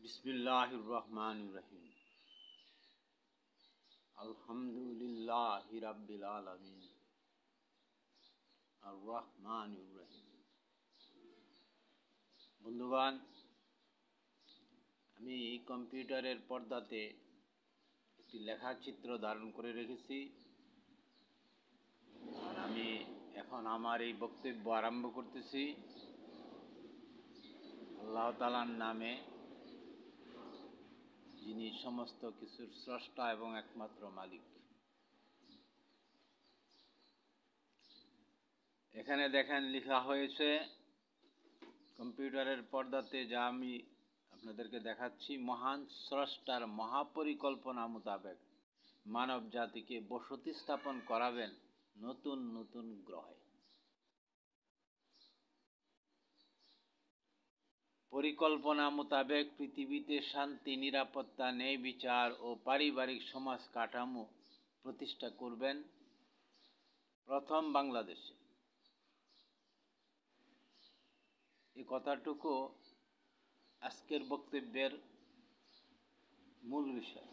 बिस्मिल्लाहिर रहमानिर रहीम। अल्हम्दुलिल्लाहि रब्बिल आलमीन আর রহমানির রহিম। বন্ধুগণ, আমি কম্পিউটারের পর্দাতে একটি লেখাচিত্র ধারণ করে রেখেছি। আর আমি এখন আমার এই বক্তব্য আরম্ভ করতেছি আল্লাহ তাআলার নামে, যিনি সমস্ত কিছুর স্রষ্টা এবং একমাত্র মালিক। এখানে দেখেন লেখা হয়েছে কম্পিউটারের পর্দাতে, যা আমি আপনাদেরকে দেখাচ্ছি। মহান স্রষ্টার মহাপরিকল্পনা মোতাবেক মানব জাতিকে বসতি স্থাপন করাবেন নতুন নতুন গ্রহে। পরিকল্পনা মোতাবেক পৃথিবীতে শান্তি, নিরাপত্তা, ন্যায় বিচার ও পারিবারিক সমাজ কাঠামো প্রতিষ্ঠা করবেন প্রথম বাংলাদেশে। এই কথাটুকু আজকের বক্তব্যের মূল বিষয়।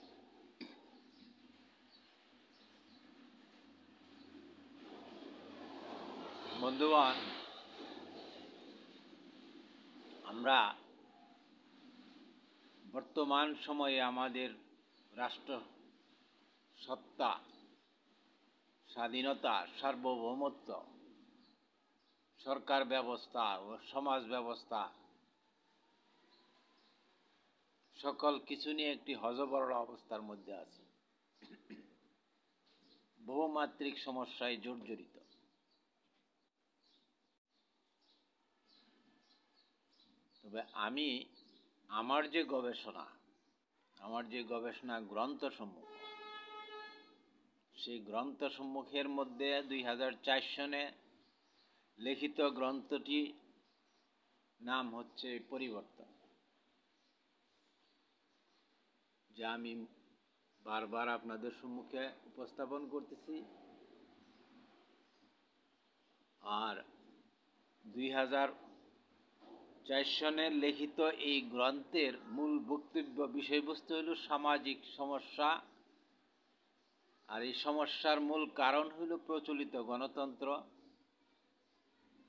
বন্ধুগণ, আমরা বর্তমান সময়ে আমাদের রাষ্ট্র সত্তা, স্বাধীনতা, সার্বভৌমত্ব, সরকার ব্যবস্থা ও সমাজ ব্যবস্থা সকল কিছু নিয়ে একটি হযবরল অবস্থার মধ্যে আছে। বহুমাত্রিক সমস্যায় জর্জরিত। তবে আমি আমার যে গবেষণা গ্রন্থসমূহ, সেই গ্রন্থসমূহের মধ্যে 2004 সনে লিখিত গ্রন্থটি নাম হচ্ছে পরিবর্তন, যা আমি বারবার আপনাদের সম্মুখে উপস্থাপন করতেছি। আর 2004 সনের লিখিত এই গ্রন্থের মূল বক্তব্য বিষয়বস্তু হল সামাজিক সমস্যা। আর এই সমস্যার মূল কারণ হল প্রচলিত গণতন্ত্র,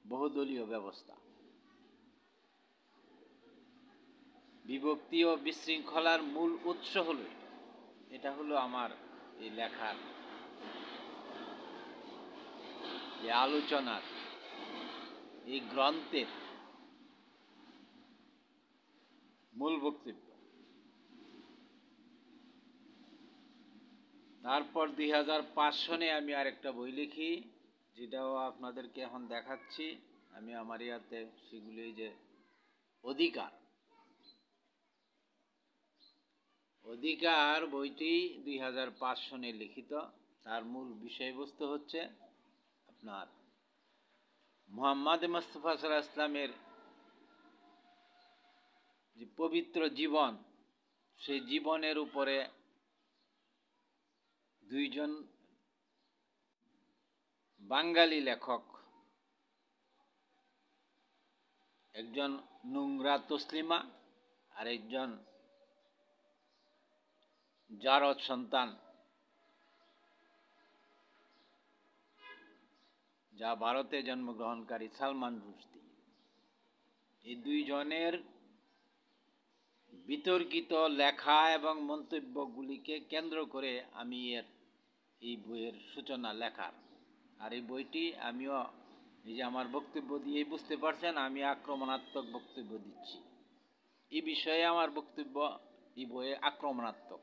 বহুদলীয় ব্যবস্থা, বিভক্তি ও বিশৃঙ্খলার মূল উৎস হল এটা হলো আমার এই লেখার, এই আলোচনার, এই গ্রন্থের মূল বক্তব্য। তারপর 2005 সনে আমি আরেকটা বই লিখি, যেটাও আপনাদেরকে এখন দেখাচ্ছি। আমি আমার ইয়াতে সেগুলি, যে অধিকার বইটি 2005 সনে লিখিত। তার মূল বিষয়বস্তু হচ্ছে আপনার মুহাম্মদ মুস্তাফা সাল্লাল্লাহু আলাইহি ওয়াসাল্লামের যে পবিত্র জীবন, সেই জীবনের উপরে দুইজন বাঙালি লেখক, একজন নোংরা তসলিমা আর একজন জারদ সন্তান, যা ভারতে জন্মগ্রহণকারী সালমান রুশদি, এই দুইজনের বিতর্কিত লেখা এবং মন্তব্যগুলিকে কেন্দ্র করে আমি এই বইয়ের সূচনা লেখার। আর এই বইটি আমিও এই যে আমার বক্তব্য দিয়ে বুঝতে পারছেন, আমি আক্রমণাত্মক বক্তব্য দিচ্ছি। এই বিষয়ে আমার বক্তব্য এই বইয়ে আক্রমণাত্মক,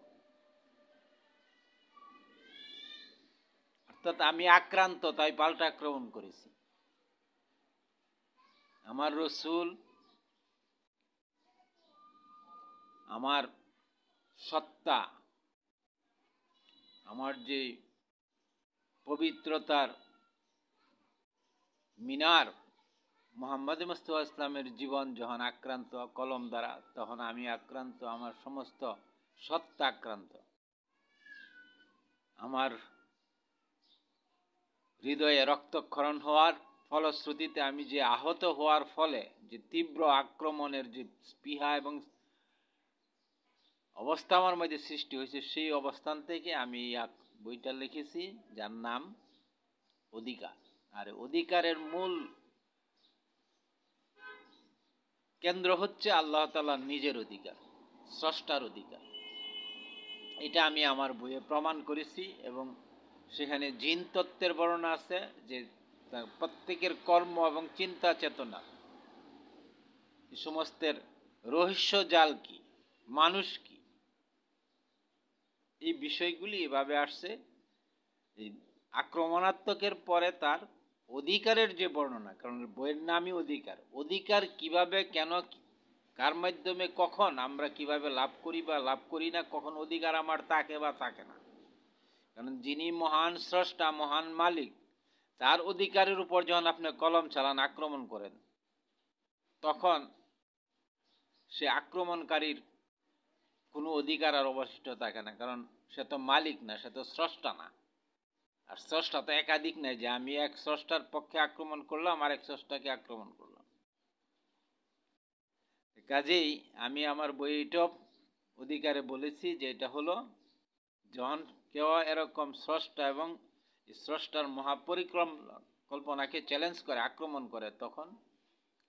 অর্থাৎ আমি আক্রান্ত, তাই পাল্টা আক্রমণ করেছি। আমার রাসূল, আমার সত্তা, আমার যে পবিত্রতার মিনার মুহাম্মদ মুস্তাফা ইসলামের জীবন যখন আক্রান্ত কলম দ্বারা, তখন আমি আক্রান্ত, আমার সমস্ত সত্তা আক্রান্ত। আমার হৃদয়ে রক্তক্ষরণ হওয়ার ফলশ্রুতিতে আমি যে আহত হওয়ার ফলে যে তীব্র আক্রমণের যে স্পৃহা এবং অবস্থা আমার মধ্যে সৃষ্টি হয়েছে, সেই অবস্থান থেকে আমি এক বইটা লিখেছি যার নাম অধিকার। আর অধিকারের মূল কেন্দ্র হচ্ছে আল্লাহ তাআলার নিজের অধিকার, স্রষ্টার অধিকার। এটা আমি আমার বইয়ে প্রমাণ করেছি এবং সেখানে জিন তত্ত্বের বর্ণনা আছে যে প্রত্যেকের কর্ম এবং চিন্তা চেতনা, এই সমস্তের রহস্য জাল কি, মানুষ কি, এই বিষয়গুলি এভাবে আসছে। এই আক্রমণাত্মকের পরে তার অধিকারের যে বর্ণনা, কারণ বইয়ের নামই অধিকার। অধিকার কিভাবে, কেন, কার মাধ্যমে, কখন আমরা কিভাবে লাভ করি বা লাভ করি না, কখন অধিকার আমার থাকে বা থাকে না। কারণ যিনি মহান স্রষ্টা, মহান মালিক, তার অধিকারের উপর যখন আপনি কলম চালান, আক্রমণ করেন, তখন সে আক্রমণকারীর কোনো অধিকার আর অবশিষ্ট থাকে না। কারণ সে তো মালিক না, সে তো স্রষ্টা না। আর স্রষ্টা তো একাধিক নাই যে আমি এক স্রষ্টার পক্ষে আক্রমণ করলাম আর এক স্রষ্টাকে আক্রমণ করলাম। কাজেই আমি আমার বইটা অধিকারে বলেছি যে এটা হলো যখন কেউ এরকম স্রষ্টা এবং স্রষ্টার মহাপরিকল্পনাকে চ্যালেঞ্জ করে, আক্রমণ করে, তখন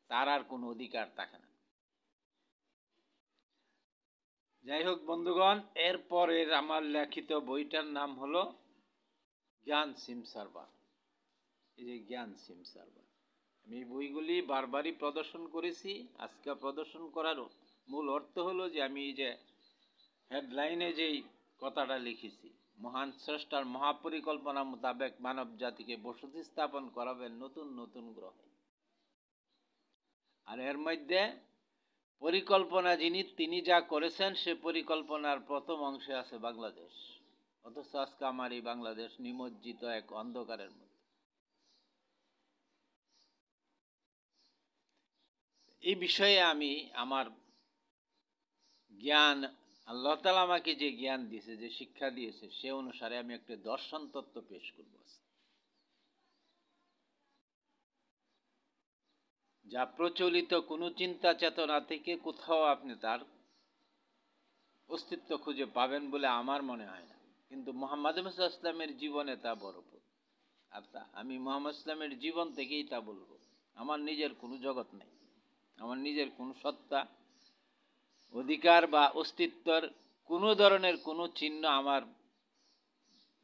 তার আর কোনো অধিকার থাকে না। যাই হোক বন্ধুগণ, এরপরের আমার লিখিত বইটার নাম হলো জ্ঞান সিম সার্ভার। এই যে জ্ঞান সিম সার্ভার, আমি বইগুলি বারবারই প্রদর্শন করেছি। আজকে প্রদর্শন করার মূল অর্থ হলো যে আমি যে হেডলাইনে যেই কথাটা লিখেছি, মহান স্রষ্টার মহাপরিকল্পনা মোতাবেক মানব জাতিকে বসতি স্থাপন করাবেন নতুন নতুন গ্রহে। আর এর মধ্যে পরিকল্পনা তিনি যা করেছেন সে পরিকল্পনার প্রথম অংশে আছে বাংলাদেশ। অথচ আজকে আমার এই বাংলাদেশ নিমজ্জিত এক অন্ধকারের মধ্যে। এই বিষয়ে আমি আমার জ্ঞান, আল্লাহ তাআলা আমাকে যে জ্ঞান দিয়েছে, যে শিক্ষা দিয়েছে, সে অনুসারে আমি একটা দর্শন তত্ত্ব পেশ করব, যা প্রচলিত কোনো চিন্তা চেতনা থেকে কোথাও আপনি তার অস্তিত্ব খুঁজে পাবেন বলে আমার মনে হয় না। কিন্তু মুহাম্মদ মুহাম্মদ ইসলামের জীবনে তা ভরপুর। আর আমি মুহাম্মদ ইসলামের জীবন থেকেই তা বলবো। আমার নিজের কোনো জগৎ নেই, আমার নিজের কোনো সত্তা, অধিকার বা অস্তিত্বের কোনো ধরনের কোনো চিহ্ন আমার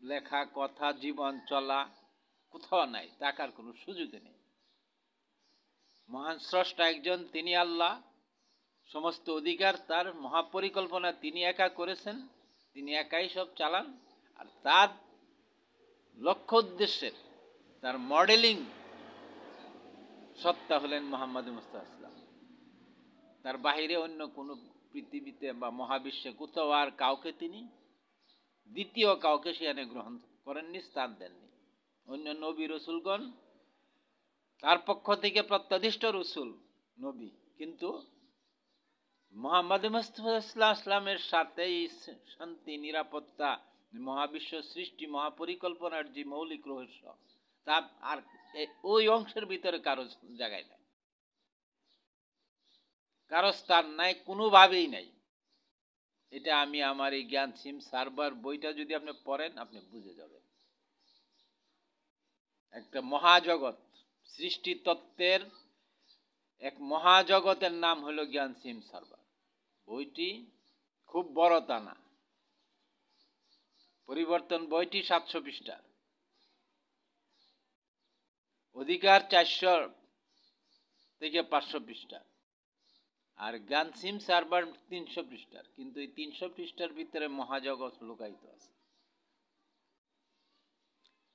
লেখা, কথা, জীবন চলা কোথাও নাই, থাকার কোনো সুযোগ নেই। মহান স্রষ্টা একজন, তিনি আল্লাহ। সমস্ত অধিকার তার, মহাপরিকল্পনা তিনি একা করেছেন, তিনি একাই সব চালান। আর তার লক্ষ্য উদ্দেশ্যের, তার মডেলিং সত্তা হলেন মুহাম্মদ মুস্তাফা ইসলাম। তার বাহিরে অন্য কোনো পৃথিবীতে বা মহাবিশ্বে কোথাও আর কাউকে তিনি দ্বিতীয় কাউকে সেখানে গ্রহণ করেননি, স্থান দেননি। অন্য নবী রসুলগণ তার পক্ষ থেকে প্রত্যাদিষ্ট রসুল নবী, কিন্তু মুহাম্মদ মুস্তাফা ইসলামের সাথে এই শান্তি, নিরাপত্তা, মহাবিশ্ব সৃষ্টি, মহাপরিকল্পনার যে মৌলিক রহস্য, তা আর ওই অংশের ভিতরে কারো জায়গায় নাই, কারো স্থান নাই, কোনোভাবেই নাই। এটা আমি আমার এই জ্ঞান সিম সার্ভার বইটা যদি আপনি পড়েন, আপনি বুঝে যাবেন। একটা মহাজগৎ, সৃষ্টি তত্ত্বের এক মহাজগতের নাম হলো জ্ঞান সিম সার্ভার। বইটি খুব বড় তা না, পরিবর্তন বইটি 700 পৃষ্ঠা, অধিকার 400 থেকে 500 পৃষ্ঠা, আর জ্ঞান সিম সার্ভার 300 পৃষ্ঠার। কিন্তু এই 300 পৃষ্ঠার ভিতরে মহাজগৎ লুকায়িত আছে।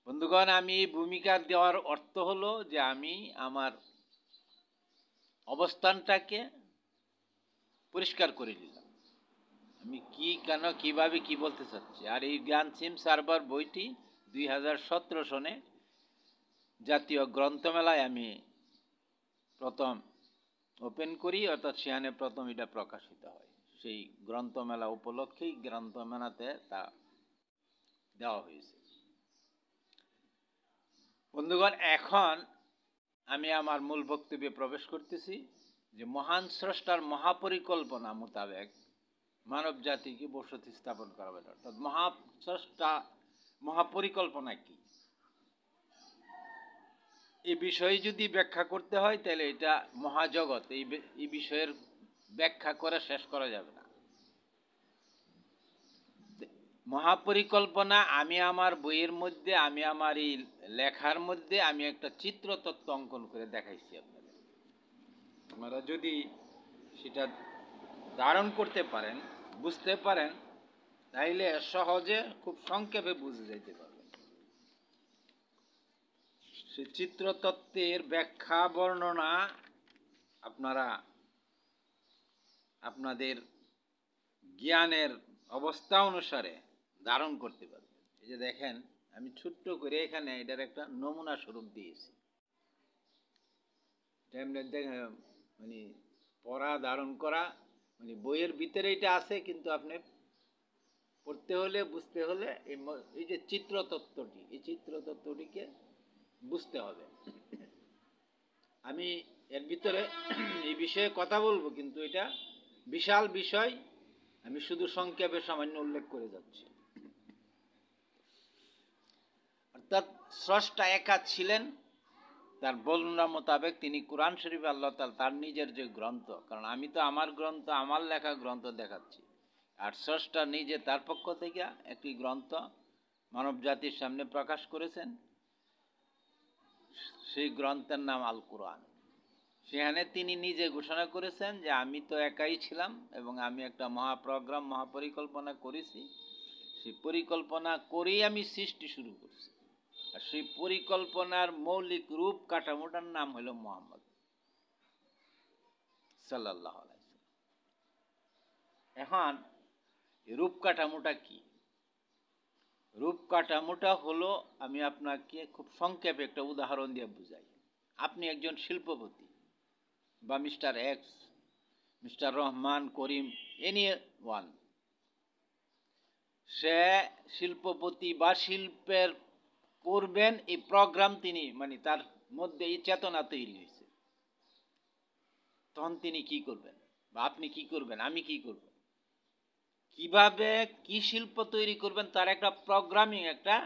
বন্ধুগণ, আমি এই ভূমিকা দেওয়ার অর্থ হলো যে আমি আমার অবস্থানটাকে পরিষ্কার করে নিলাম, আমি কি, কেন, কিভাবে কি বলতে চাচ্ছি। আর এই জ্ঞান সিম সার্ভার বইটি 2017 সনে জাতীয় গ্রন্থমেলায় আমি প্রথম ওপেন করি, অর্থাৎ সেখানে প্রথম এটা প্রকাশিত হয়। সেই গ্রন্থমেলা উপলক্ষেই গ্রন্থমেলাতে তা দেওয়া হয়েছে। বন্ধুগণ, এখন আমি আমার মূল বক্তব্যে প্রবেশ করতেছি যে মহান স্রষ্টার মহাপরিকল্পনা মোতাবেক মানব জাতিকে বসতি স্থাপন করা হবে। অর্থাৎ মহাস্রষ্টা মহাপরিকল্পনা কি, এই বিষয়ে যদি ব্যাখ্যা করতে হয় তাহলে এটা মহাজগৎ, এই বিষয়ের ব্যাখ্যা করে শেষ করা যাবে না। মহাপরিকল্পনা আমি আমার বইয়ের মধ্যে, আমি আমার এই লেখার মধ্যে আমি একটা চিত্রতত্ত্ব অঙ্কন করে দেখাইছি আপনাদের। আপনারা যদি সেটা ধারণ করতে পারেন, বুঝতে পারেন, তাইলে সহজে খুব সংক্ষেপে বুঝে যাইতে পারবেন। সে চিত্রতত্ত্বের ব্যাখ্যা বর্ণনা আপনারা আপনাদের জ্ঞানের অবস্থা অনুসারে ধারণ করতে পারবেন। এই যে দেখেন, আমি ছোট্ট করে এখানে এটার একটা নমুনা স্বরূপ দিয়েছি। মানে পড়া ধারণ করা, মানে বইয়ের ভিতরে এটা আছে, কিন্তু আপনি পড়তে হলে, বুঝতে হলে এই যে চিত্রতত্ত্বটি, এই চিত্রতত্ত্বটিকে বুঝতে হবে। আমি এর ভিতরে এই বিষয়ে কথা বলবো, কিন্তু এটা বিশাল বিষয়, আমি শুধু সংক্ষেপে সামান্য উল্লেখ করে যাচ্ছি। অর্থাৎ স্রষ্টা একা ছিলেন, তার বর্ণনা মোতাবেক তিনি কোরআন শরীফ আল্লাহ তাআলা তার নিজের যে গ্রন্থ, কারণ আমি তো আমার গ্রন্থ, আমার লেখা গ্রন্থ দেখাচ্ছি, আর স্রষ্টা নিজে তার পক্ষ থেকে একটি গ্রন্থ মানব জাতির সামনে প্রকাশ করেছেন। সেই গ্রন্থের নাম আল কোরআন। সেখানে তিনি নিজে ঘোষণা করেছেন যে আমি তো একাই ছিলাম এবং আমি একটা মহাপ্রোগ্রাম, মহাপরিকল্পনা করেছি। সেই পরিকল্পনা করেই আমি সৃষ্টি শুরু করছি। আর সেই পরিকল্পনার মৌলিক রূপ কাঠামোটার নাম হলো মুহাম্মদ সাল্লাল্লাহু আলাইহি ওয়াসাল্লাম। এখন রূপ কাঠামোটা কি? রূপ কাঠামোটা হলো, আমি আপনাকে খুব সংক্ষেপে একটা উদাহরণ দিয়ে বুঝাই। আপনি একজন শিল্পপতি বা মিস্টার এক্স, মিস্টার রহমান, করিম, এনি ওয়ান, সে শিল্পপতি বা শিল্পের করবেন এই প্রোগ্রাম তিনি, মানে তার মধ্যে এই চেতনা তৈরি হয়েছে। তখন তিনি কি করবেন, বা আপনি কি করবেন, আমি কি করব, কিভাবে কি শিল্প তৈরি করবেন, তার একটা প্রোগ্রামিং, একটা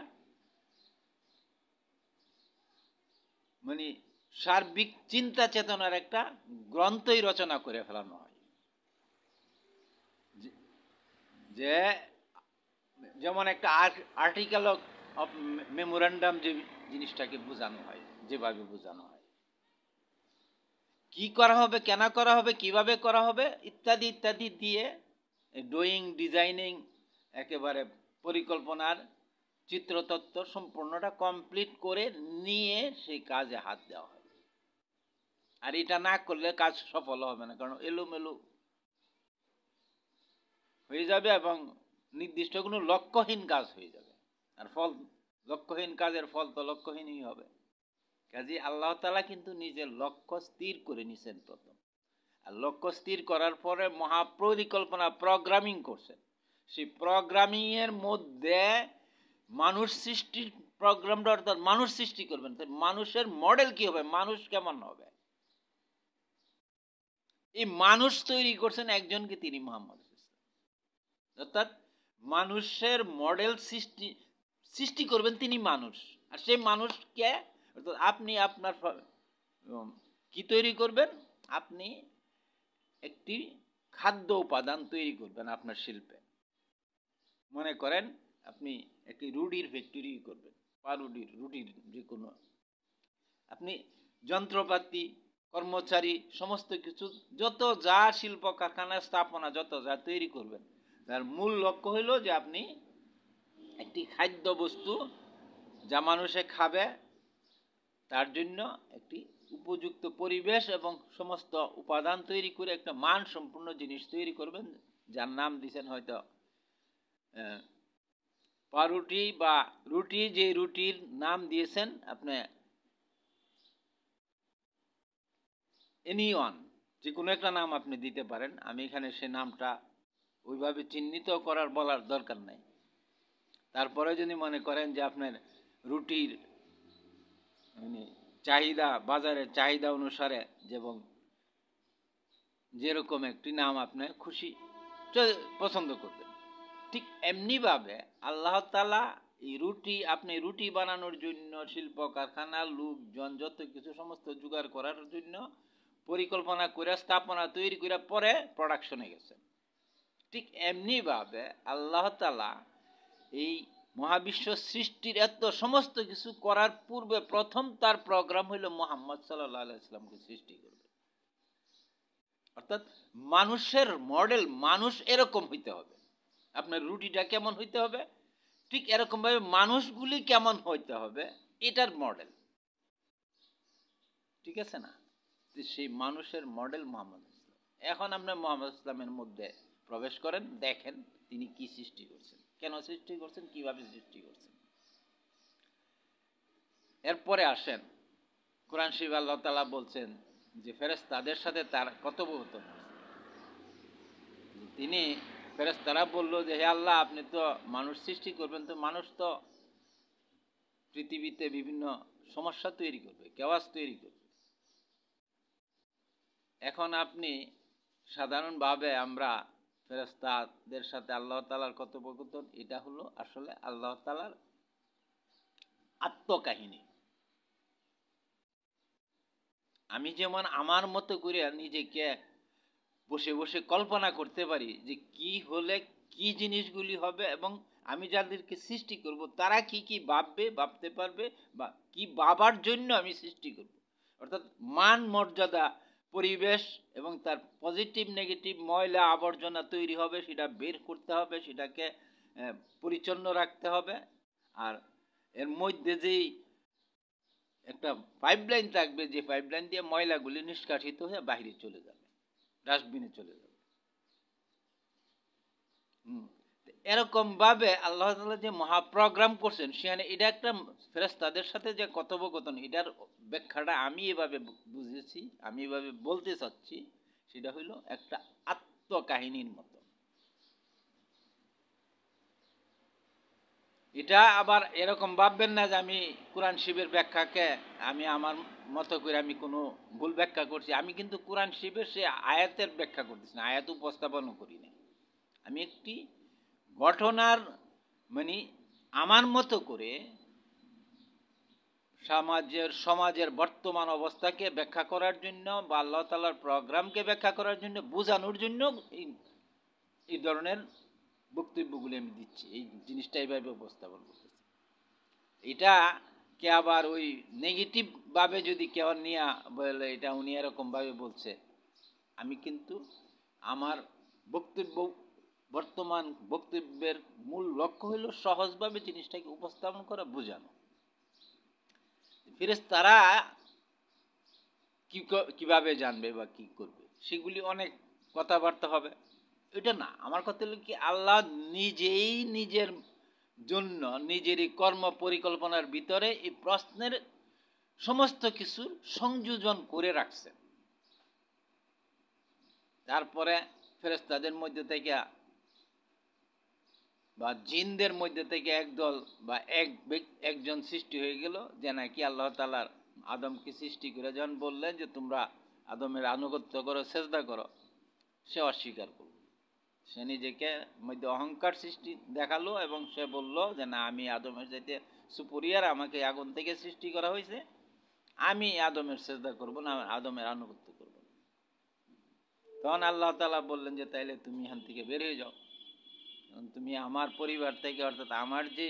মানে সার্বিক চিন্তা চেতনার একটা গ্রন্থই রচনা করে ফেলানো হয়। যে যেমন একটা আর্টিকেল অফ মেমোরান্ডাম যে জিনিসটাকে বোঝানো হয়, যেভাবে বোঝানো হয়, কি করা হবে, কেন করা হবে, কিভাবে করা হবে, ইত্যাদি ইত্যাদি দিয়ে ড্রয়িং, ডিজাইনিং, একেবারে পরিকল্পনার চিত্রতত্ত্ব সম্পূর্ণটা কমপ্লিট করে নিয়ে সেই কাজে হাত দেওয়া হয়। আর এটা না করলে কাজ সফল হবে না, কারণ এলোমেলো হয়ে যাবে এবং নির্দিষ্ট কোনো লক্ষ্যহীন কাজ হয়ে যাবে। আর লক্ষ্যহীন কাজের ফল তো লক্ষ্যহীনই হবে। কাজে আল্লাহ তাআলা কিন্তু নিজের লক্ষ্য স্থির করে নিছেন প্রথম, আর লক্ষ্য স্থির করার পরে মহাপরিকল্পনা প্রোগ্রামিং করছেন। সেই প্রোগ্রামিং এর মধ্যে মানুষ সৃষ্টির প্রোগ্রামটা, অর্থাৎ মানুষ সৃষ্টি করবেন। মানুষের মডেল কি হবে, মানুষ কেমন হবে, এই মানুষ তৈরি করছেন একজনকে, তিনি মুহাম্মদ। অর্থাৎ মানুষের মডেল সৃষ্টি করবেন তিনি মানুষ। আর সেই মানুষকে, অর্থাৎ আপনি আপনার কি তৈরি করবেন, আপনি একটি খাদ্য উপাদান তৈরি করবেন আপনার শিল্পে। মনে করেন আপনি একটি রুটির ফ্যাক্টরি করবেন, রুটির যে কোনো, আপনি যন্ত্রপাতি, কর্মচারী, সমস্ত কিছু যত যা শিল্প কারখানা স্থাপনা যত যা তৈরি করবেন, তার মূল লক্ষ্য হইল যে আপনি একটি খাদ্য বস্তু যা মানুষে খাবে, তার জন্য একটি উপযুক্ত পরিবেশ এবং সমস্ত উপাদান তৈরি করে একটা মান সম্পূর্ণ জিনিস তৈরি করবেন, যার নাম দিয়েছেন হয়তো পাউরুটি বা রুটি। যে রুটির নাম দিয়েছেন আপনি এনি ওয়ান, যে কোনো একটা নাম আপনি দিতে পারেন। আমি এখানে সে নামটা ওইভাবে চিহ্নিত করার বলার দরকার নাই। তারপরে যদি মনে করেন যে আপনার রুটির মানে চাহিদা, বাজারের চাহিদা অনুসারে এবং যেরকম একটি নাম আপনি খুশি পছন্দ করবেন। ঠিক এমনিভাবে আল্লাহ তাআলা এই আপনি রুটি বানানোর জন্য শিল্প কারখানা, লোকজন, যত কিছু সমস্ত জোগাড় করার জন্য পরিকল্পনা করে, স্থাপনা তৈরি করে পরে প্রোডাকশনে গেছেন। ঠিক এমনিভাবে আল্লাহ তাআলা এই মহাবিশ্ব সৃষ্টির এত সমস্ত কিছু করার পূর্বে প্রথম তার প্রোগ্রাম হইল মুহাম্মদ সাল্লাল্লাহু আলাইহি সাল্লামকে সৃষ্টি করবে। অর্থাৎ মানুষের মডেল, মানুষ এরকম হইতে হবে। আপনার রুটিটা কেমন হইতে হবে, ঠিক এরকমভাবে মানুষগুলি কেমন হইতে হবে, এটার মডেল। ঠিক আছে না? সেই মানুষের মডেল মোহাম্মদ ইসলাম। এখন আপনার মোহাম্মদ ইসলামের মধ্যে প্রবেশ করেন, দেখেন তিনি কি সৃষ্টি করছেন, কেন সৃষ্টি করছেন, কিভাবে সৃষ্টি করছেন। এরপরে আসেন, কোরআন শরীফে আল্লাহ তাআলা বলছেন যে ফেরেশতাদের সাথে তার কথোপকথন। তিনি ফেরেশতারা বলল যে হে আল্লাহ, আপনি তো মানুষ সৃষ্টি করবেন, তো মানুষ তো পৃথিবীতে বিভিন্ন সমস্যা তৈরি করবে, কেওয়াস তৈরি করবে। এখন আপনি সাধারণভাবে আমরা ফেরেশতাদের সাথে আল্লাহ তাআলার কথোপকথন, এটা হলো আসলে আল্লাহ তাআলার আত্মকাহিনী। আমি যেমন আমার মতো করে নিজেকে বসে বসে কল্পনা করতে পারি যে কি হলে কি জিনিসগুলি হবে, এবং আমি যাদেরকে সৃষ্টি করব তারা কি কি ভাববে, ভাবতে পারবে, বা কি ভাবার জন্য আমি সৃষ্টি করব। অর্থাৎ মান মর্যাদা, পরিবেশ এবং তার পজিটিভ নেগেটিভ ময়লা আবর্জনা তৈরি হবে, সেটা বের করতে হবে, সেটাকে পরিচ্ছন্ন রাখতে হবে। আর এর মধ্যে যেই একটা পাইপলাইন থাকবে, যে পাইপলাইন দিয়ে ময়লাগুলি নিষ্কাশিত হয়ে বাইরে চলে যাবে, ডাস্টবিনে চলে যাবে। এরকম ভাবে আল্লাহ তাআলা যে মহাপ্রোগ্রাম করছেন, সেখানে এটা একটা ফেরেশতাদের সাথে যে কথোপকথন, এটার ব্যাখ্যাটা আমি এভাবে বুঝেছি, আমি এভাবে বলতে চাচ্ছি, সেটা হইল একটা আত্মকাহিনীর মতো। এটা আবার এরকম ভাববেন না যে আমি কোরআন শরীফের ব্যাখ্যাকে আমি আমার মতো করে আমি কোনো ভুল ব্যাখ্যা করছি। আমি কিন্তু কোরআন শরীফের সে আয়াতের ব্যাখ্যা করতেছি না, আয়াত উপস্থাপনও করি না। আমি একটি ঘটনার মানে আমার মতো করে সমাজের বর্তমান অবস্থাকে ব্যাখ্যা করার জন্য, বা আল্লাহ তাআলার প্রোগ্রামকে ব্যাখ্যা করার জন্য, বোঝানোর জন্য এই ধরনের বক্তব্যগুলি আমি দিচ্ছি, এই জিনিসটা এইভাবে উপস্থাপন করতেছি। এটা কে আবার ওই নেগেটিভ ভাবে যদি কেউ নিয়ে বলে এটা উনি এরকম ভাবে বলছে, আমি কিন্তু আমার বক্তব্য, বর্তমান বক্তব্যের মূল লক্ষ্য হলো সহজভাবে জিনিসটাকে উপস্থাপন করা, বোঝানো। ফেরেশতারা কিভাবে জানবে বা কি করবে, সেগুলি অনেক কথাবার্তা হবে, এটা না। আমার কথা হলো কি, আল্লাহ নিজেই নিজের জন্য নিজেরই কর্ম পরিকল্পনার ভিতরে এই প্রশ্নের সমস্ত কিছুর সংযোজন করে রাখছেন। তারপরে ফেরেশতাদের মধ্যে থেকে বা জিনদের মধ্যে থেকে একদল বা একজন সৃষ্টি হয়ে গেল, যে নাকি আল্লাহ তাআলার আদমকে সৃষ্টি করে যখন বললেন যে তোমরা আদমের আনুগত্য করো, সেজদা করো, সে অস্বীকার করল। সে নিজেকে মধ্যে অহংকার সৃষ্টি দেখালো এবং সে বলল যে না, আমি আদমের চাইতে সুপিরিয়র, আমাকে আগুন থেকে সৃষ্টি করা হয়েছে, আমি আদমের সেজদা করব না, আদমের আনুগত্য করব না। তখন আল্লাহ তাআলা বললেন যে তাইলে তুমি এখান থেকে বের হয়ে যাও, তুমি আমার পরিবার থেকে, অর্থাৎ আমার যে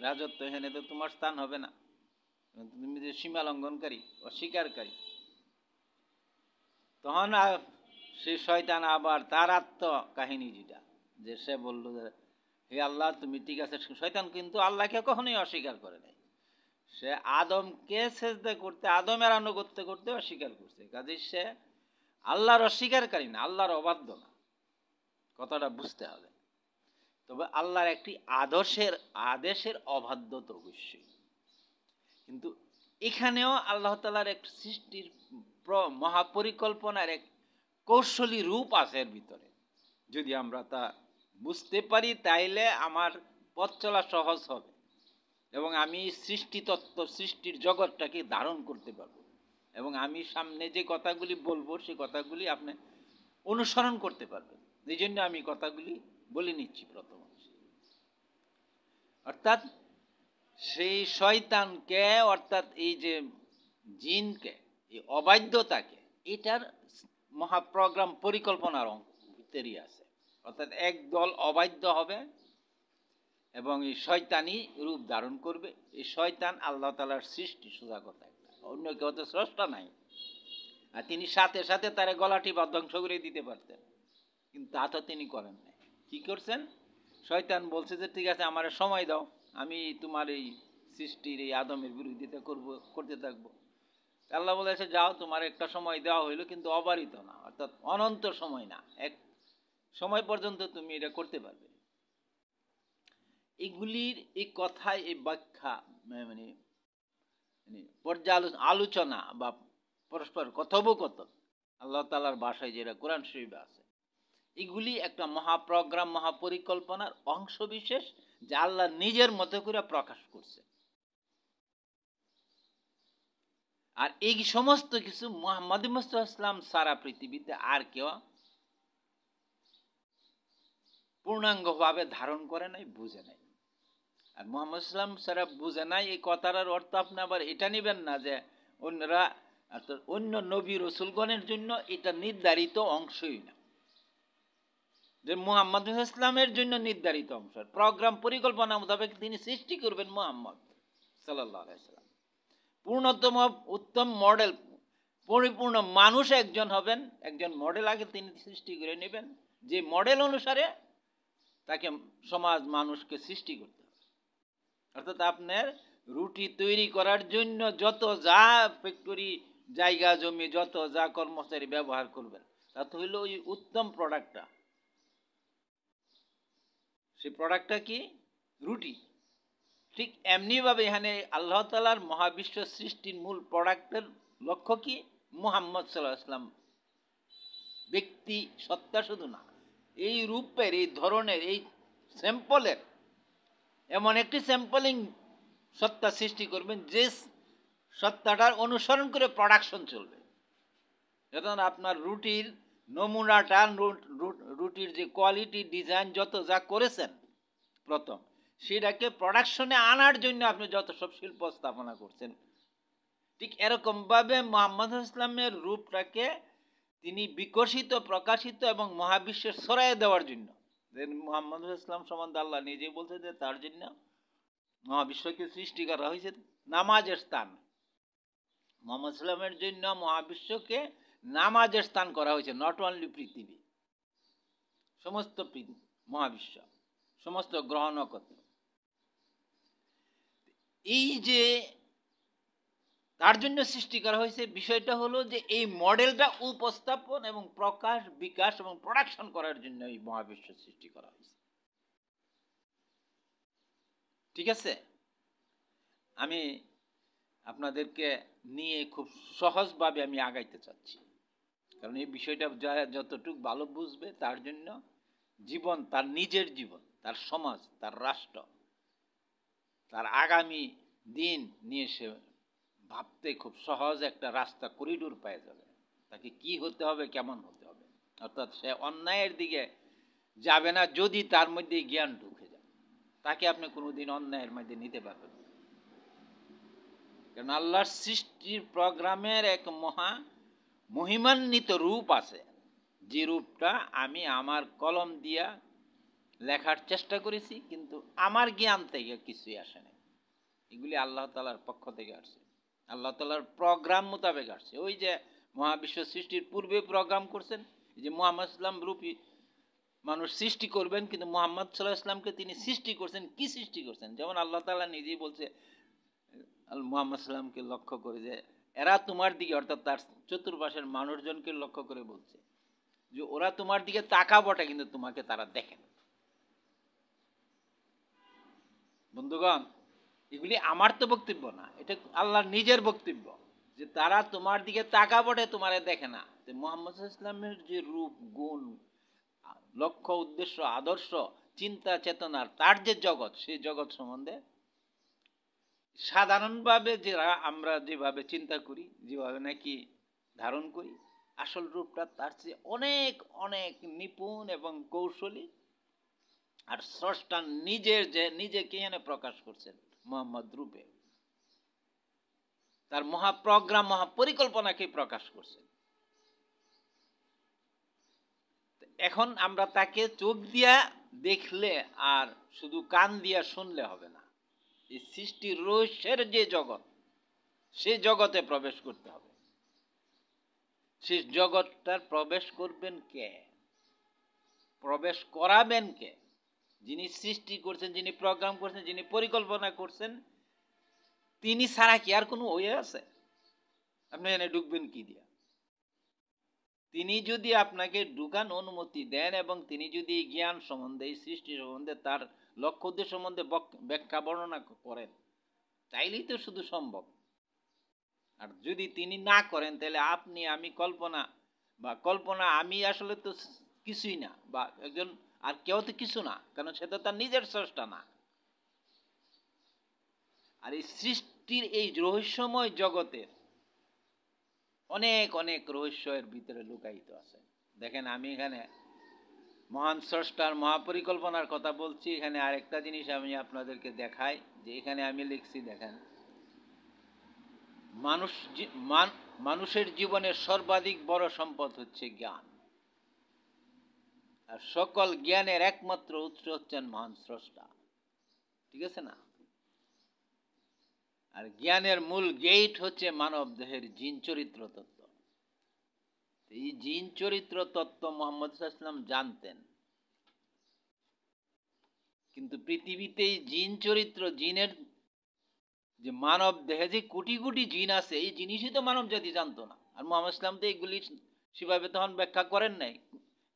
রাজত্ব, এখানে তো তোমার স্থান হবে না, তুমি যে সীমা লঙ্ঘনকারী, অস্বীকারী। তখন সে শয়তান আবার তার আত্মকাহিনী যেটা, যে সে বলল যে হে আল্লাহ তুমি ঠিক আছে। শয়তান কিন্তু আল্লাহকে কখনোই অস্বীকার করে নাই, সে আদমকে সেজদা করতে, আদমের আনুগত্য করতে অস্বীকার করছে। কাজেই সে আল্লাহর অস্বীকারী না, আল্লাহর অবাধ্য না, কথাটা বুঝতে হবে। তবে আল্লাহর একটি আদেশের অবাধ্য তো অবশ্যই। কিন্তু এখানেও আল্লাহ তাআলার এক সৃষ্টির মহাপরিকল্পনার এক কৌশলী রূপ আছে এর ভিতরে। যদি আমরা তা বুঝতে পারি তাইলে আমার পথ চলা সহজ হবে, এবং আমি সৃষ্টিতত্ত্ব, সৃষ্টির জগৎটাকে ধারণ করতে পারবো, এবং আমি সামনে যে কথাগুলি বলবো সেই কথাগুলি আপনি অনুসরণ করতে পারবেন। এই জন্য আমি কথাগুলি বলে নিচ্ছি প্রথম। অর্থাৎ সেই শয়তানকে, অর্থাৎ এই যে জিনকে, এই অবাধ্যতাকে, এটার মহাপ্রোগ্রাম পরিকল্পনার ভিতরেই আছে। অর্থাৎ এক দল অবাধ্য হবে এবং এই শয়তানি রূপ ধারণ করবে। এই শয়তান আল্লাহ তাআলার সৃষ্টি, সোজা কথা, অন্য কেউ তো স্রষ্টা নাই। আর তিনি সাথে সাথে তার গলাটি বা ধ্বংস করে দিতে পারতেন, কিন্তু তা তো তিনি করেন না। কি করছেন? শয়তান বলছে যে ঠিক আছে, আমার সময় দাও, আমি তোমার এই সৃষ্টির এই আদমের বিরোধিতা করতে থাকবো। আল্লাহ বলেছে যাও, তোমার একটা সময় দেওয়া হইলো, কিন্তু অবারিত না, অর্থাৎ অনন্ত সময় না, এক সময় পর্যন্ত তুমি এটা করতে পারবে। এগুলির এই কথায়, এই ব্যাখ্যা মানে পর্যালোচনা, আলোচনা বা পরস্পর কথোপকথন আল্লাহ তাআলার ভাষায় যেটা কোরআন শরীফে আছে, এগুলি একটা মহাপ্রোগ্রাম, মহাপরিকল্পনার অংশ বিশেষ, যা আল্লাহ নিজের মতো করে প্রকাশ করছে। আর এই সমস্ত কিছু মুহাম্মদ মুস্তাফা ইসলাম সারা পৃথিবীতে আর কেউ পূর্ণাঙ্গভাবে ধারণ করে নাই, বুঝে নাই। আর মুহাম্মদ ইসলাম সারা বুঝে নাই, এই কথাটার অর্থ আপনি আবার এটা নেবেন না যে অন্যরা, অন্য নবী রসুলগণের জন্য এটা নির্ধারিত অংশই না, যে মুহাম্মদ ইসলামের জন্য নির্ধারিত অংশ। প্রোগ্রাম পরিকল্পনা মোতাবেক তিনি সৃষ্টি করবেন মুহাম্মদ সাল্লাল্লাহু আলাইহি ওয়াসাল্লাম, পূর্ণতম উত্তম মডেল, পরিপূর্ণ মানুষ একজন হবেন, একজন মডেল আগে তিনি সৃষ্টি করে নেবেন, যে মডেল অনুসারে তাকে সমাজ মানুষকে সৃষ্টি করতে হবে। অর্থাৎ আপনার রুটি তৈরি করার জন্য যত যা ফ্যাক্টরি, জায়গা জমি, যত যা কর্মচারী ব্যবহার করবেন, তা তো হইল ওই উত্তম প্রোডাক্টটা। সেই প্রোডাক্টটা কি? রুটি। ঠিক এমনিভাবে এখানে আল্লাহ তাআলার মহাবিশ্ব সৃষ্টির মূল প্রোডাক্টের লক্ষ্য কি? মুহাম্মদ সাল্লাল্লাহু আলাইহি ওয়াসাল্লাম ব্যক্তি সত্তা শুধু না, এই রূপের, এই ধরনের, এই স্যাম্পলের এমন একটি স্যাম্পলিং সত্তা সৃষ্টি করবেন, যে সত্তাটার অনুসরণ করে প্রোডাকশন চলবে। যখন আপনার রুটির নমুনাটা, রুটির যে কোয়ালিটি, ডিজাইন, যত যা করেছেন প্রথম, সেটাকে প্রোডাকশনে আনার জন্য আপনি যত সব শিল্প স্থাপনা করছেন, ঠিক এরকমভাবে মুহাম্মদ ইসলামের রূপটাকে তিনি বিকশিত, প্রকাশিত এবং মহাবিশ্বের ছড়াইয়ে দেওয়ার জন্য, মুহাম্মদ ইসলাম সম্বন্ধে আল্লাহ নিজেই বলছে যে তার জন্য মহাবিশ্বকে সৃষ্টি করা হয়েছে নামাজের স্থান। মুহাম্মদ ইসলামের জন্য মহাবিশ্বকে নামাজের স্থান করা হয়েছে। নট অনলি পৃথিবী, সমস্ত মহাবিশ্ব, সমস্ত গ্রহ নক্ষত্র। এই যে তার জন্য সৃষ্টি করা হয়েছে, বিষয়টা হলো যে এই মডেলটা উপস্থাপন এবং প্রকাশ, বিকাশ এবং প্রোডাকশন করার জন্য এই মহাবিশ্ব সৃষ্টি করা হয়েছে। ঠিক আছে? আমি আপনাদেরকে নিয়ে খুব সহজভাবে আমি আগাইতে চাচ্ছি, কারণ এই বিষয়টা যতটুকু ভালো বুঝবে, তার জন্য জীবন, তার নিজের জীবন, তার সমাজ, তার রাষ্ট্র, তার আগামী দিন নিয়ে সে ভাবতে খুব সহজ একটা রাস্তা, করিডোর পেয়ে যাবে, তাকে কি হতে হবে, কেমন হতে হবে। অর্থাৎ সে অন্যায়ের দিকে যাবে না যদি তার মধ্যে জ্ঞান ঢুকে যায়, তাকে আপনি কোনোদিন অন্যায়ের মধ্যে নিতে পারবেন না। কারণ আল্লাহর সৃষ্টির প্রোগ্রামের এক মহিমান্বিত রূপ আছে, যে রূপটা আমি আমার কলম দিয়া লেখার চেষ্টা করেছি, কিন্তু আমার জ্ঞান থেকে কিছুই আসে না। এগুলি আল্লাহ তাআলার পক্ষ থেকে আসছে, আল্লাহ তাআলার প্রোগ্রাম মোতাবেক আসছে। ওই যে মহাবিশ্ব সৃষ্টির পূর্বে প্রোগ্রাম করছেন যে মুহাম্মদ ইসলাম রূপী মানুষ সৃষ্টি করবেন, কিন্তু মুহাম্মদ সাল্লাল্লাহু আলাইহি ওয়াসাল্লামকে তিনি সৃষ্টি করছেন। কি সৃষ্টি করছেন? যেমন আল্লাহ তাআলা নিজেই বলছে মুহাম্মদ সাল্লামকে লক্ষ্য করে যে এরা তোমার দিকে, অর্থাৎ তার চতুর্পাশের মানুষজনকে লক্ষ্য করে বলছে যে ওরা তোমার দিকে তাকা বটে, কিন্তু তোমাকে তারা দেখে না। বন্ধুগণ, এগুলি আমার তো বক্তব্য না, এটা আল্লাহর নিজের বক্তব্য, যে তারা তোমার দিকে তাকা বটে, তোমারে দেখে না। মুহাম্মদ ইসলামের যে রূপ, গুণ, লক্ষ্য, উদ্দেশ্য, আদর্শ, চিন্তা চেতনার তার যে জগৎ, সেই জগৎ সম্বন্ধে সাধারণভাবে আমরা যেভাবে চিন্তা করি, যেভাবে নাকি ধারণ করি, আসল রূপটা তার চেয়ে অনেক অনেক নিপুণ এবং কৌশলী। আর স্রষ্টা নিজেকে এখানে প্রকাশ করছেন মোহাম্মদ রূপে, তার মহাপ্রোগ্রাম মহাপরিকল্পনাকে প্রকাশ করছেন। এখন আমরা তাকে চোখ দিয়া দেখলে আর শুধু কান দিয়া শুনলে হবে না। এই সৃষ্টির রহস্যের যে জগৎ, সে জগতে প্রবেশ করতে হবে। সে জগৎটার প্রবেশ করবেন কে, প্রবেশ করাবেন কে? যিনি সৃষ্টি করছেন, যিনি প্রোগ্রাম করছেন, যিনি পরিকল্পনা করছেন, তিনি ছাড়া কি আর কোনো ওয়ে আছে? আপনি এখানে ঢুকবেন কি দিয়া? তিনি যদি আপনাকে ঢুকান অনুমতি দেন এবং তিনি যদি জ্ঞান সম্বন্ধে, সৃষ্টি সম্বন্ধে, তার লক্ষ্য উদ্দেশ্য সম্বন্ধে ব্যাখ্যা বর্ণনা করেন, তাইলেই তো শুধু সম্ভব। আর যদি তিনি না করেন, তাহলে আপনি আমি কল্পনা আমি আসলে তো কিছুই না, বা একজন আর কেউ তো কিছু না, কারণ সে তো তার নিজের স্রষ্টা না। আর এই সৃষ্টির এই রহস্যময় জগতের অনেক অনেক রহস্য এর ভিতরে লুকায়িত আছে। দেখেন, আমি এখানে মহান স্রষ্টার মহাপরিকল্পনার কথা বলছি। এখানে আরেকটা জিনিস আমি আপনাদেরকে দেখাই, যে এখানে আমি লিখছি, দেখেন, মানুষের জীবনের সর্বাধিক বড় সম্পদ হচ্ছে জ্ঞান, আর সকল জ্ঞানের একমাত্র উৎস হচ্ছেন মহান স্রষ্টা। ঠিক আছে না? আর জ্ঞানের মূল গেট হচ্ছে মানব দেহের জিন চরিত্র তত্ত্ব। এই জিন চরিত্র তত্ত্ব মুহাম্মদ সাল্লাল্লাহু আলাইহি ওয়াসাল্লাম জানতেন, কিন্তু পৃথিবীতে জিন চরিত্র, জিনের যে মানব দেহে যে কোটি কোটি জিন আছে, এই জিনিসই তো মানব জাতি জানতো না। আর মুহাম্মদ ইসলাম তো এগুলি সেভাবে তখন ব্যাখ্যা করেন নাই,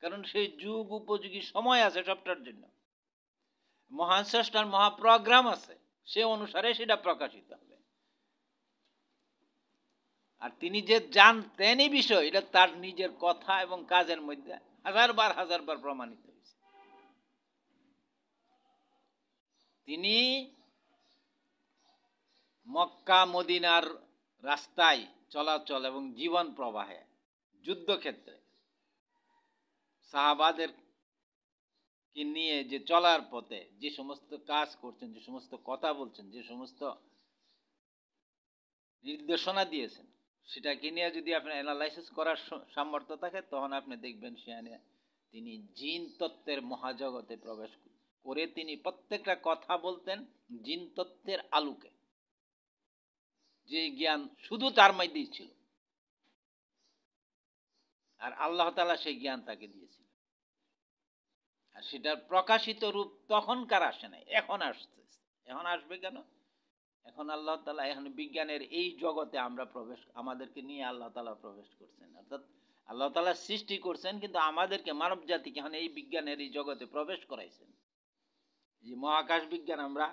কারণ সেই যুগ উপযোগী সময় আছে সবটার জন্য। মহান স্রষ্টার মহাপ্রোগ্রাম আছে, সে অনুসারে সেটা প্রকাশিত হবে। আর তিনি যে জানতেন এই বিষয়, এটা তার নিজের কথা এবং কাজের মধ্যে হাজারবার প্রমাণিত হয়েছে। তিনি মক্কা মদিনার রাস্তায় চলাচল এবং জীবন প্রবাহে, যুদ্ধক্ষেত্রে সাহাবাদের কে নিয়ে যে চলার পথে যে সমস্ত কাজ করছেন, যে সমস্ত কথা বলছেন, যে সমস্ত নির্দেশনা দিয়েছেন, সেটাকে নিয়ে যদি আপনার অ্যানালাইসিস করার সামর্থ্য থাকে, তখন আপনি দেখবেন সেখানে তিনি জিন তত্ত্বের মহাজগতে প্রবেশ করে তিনি প্রত্যেকটা কথা বলতেন জিন তত্ত্বের আলোকে, যে জ্ঞান শুধু তার মধ্যেই ছিল। আর আল্লাহ তাআলা সেই জ্ঞান তাকে দিয়েছিল। আর সেটার প্রকাশিত রূপ তখনকার আসে নাই, এখন আসছে। এখন আসবে কেন? এখন আল্লাহ তাআলা, এখন বিজ্ঞানের এই জগতে আমাদেরকে নিয়ে আল্লাহ তাআলা প্রবেশ করছেন। অর্থাৎ আল্লাহ তাআলা সৃষ্টি করছেন, কিন্তু আমাদেরকে, মানব জাতিকে এখন এই বিজ্ঞানের এই জগতে প্রবেশ করাইছেন। যে মহাকাশ বিজ্ঞান আমরা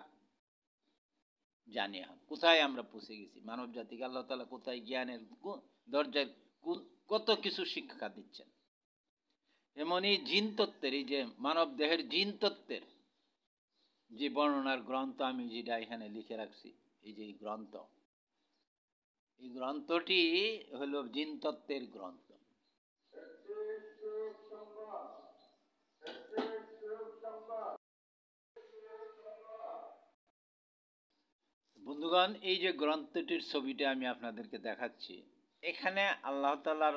জানি এখন কোথায় আমরা পৌঁছে গেছি। মানব জাতিকে আল্লাহ তাআলা কোথায় জ্ঞানের দরজায় কত কিছু শিক্ষা দিচ্ছেন। এমনই জিন তত্ত্বের, এই যে মানব দেহের জিন তত্ত্বের যে বর্ণনার গ্রন্থ আমি যেটা এখানে লিখে রাখছি, এই যে গ্রন্থ, এই গ্রন্থটি হলো জিন তত্ত্বের গ্রন্থ। বন্ধুগণ, এই যে গ্রন্থটির ছবিটা আমি আপনাদেরকে দেখাচ্ছি, এখানে আল্লাহ তাআলার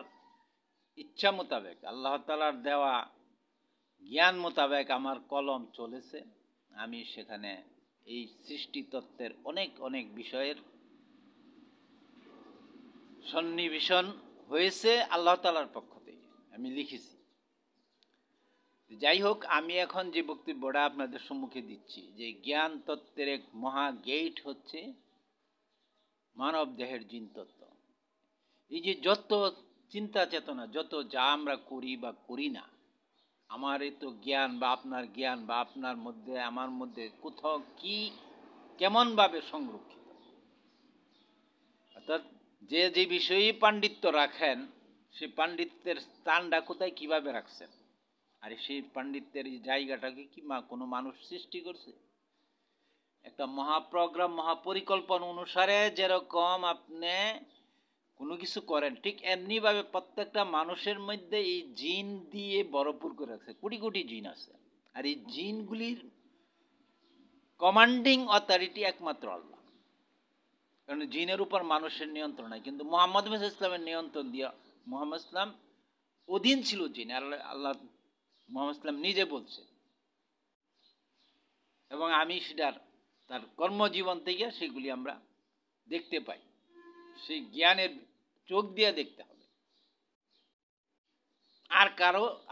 ইচ্ছা মোতাবেক, আল্লাহ তাআলার দেওয়া জ্ঞান মোতাবেক আমার কলম চলেছে। আমি সেখানে এই সৃষ্টি তত্ত্বের অনেক অনেক বিষয়ের সন্নিবেশন হয়েছে আল্লাহ তাআলার পক্ষ থেকে আমি লিখেছি। যাই হোক, আমি এখন যে বক্তব্যটা আপনাদের সম্মুখে দিচ্ছি, যে জ্ঞান তত্ত্বের এক মহা গেট হচ্ছে মানব দেহের জিন তত্ত্ব। এই যে যত চিন্তা চেতনা, যত যা আমরা করি বা করি না, আমার এই তো জ্ঞান বা আপনার জ্ঞান বা আপনার মধ্যে আমার মধ্যে কোথাও কি কেমনভাবে সংরক্ষিত। অর্থাৎ যে বিষয়েই পাণ্ডিত্য রাখেন, সেই পাণ্ডিত্যের স্থানটা কোথায় কিভাবে রাখছেন, আর সেই পাণ্ডিত্যের জায়গাটাকে কি কোনো মানুষ সৃষ্টি করছে? একটা মহাপ্রোগ্রাম মহাপরিকল্পনা অনুসারে যেরকম আপনি কোনো কিছু করেন, ঠিক এমনিভাবে প্রত্যেকটা মানুষের মধ্যে এই জিন দিয়ে ভরপুর করে রাখছে। কোটি কোটি জিন আছে। আর এই জিনগুলির কমান্ডিং অথরিটি একমাত্র আল্লাহ। কারণ জিনের উপর মানুষের নিয়ন্ত্রণ নাই, কিন্তু মোহাম্মদ ইসলামের নিয়ন্ত্রণ দিয়া মোহাম্মদ ইসলাম অধীন ছিল জিন। আল্লাহ মোহাম্মদ ইসলাম নিজে বলছে, এবং আমি সেটার তার কর্মজীবন থেকে সেগুলি আমরা দেখতে পাই। সেই জ্ঞানের চোখ দিয়ে দেখতে হবে।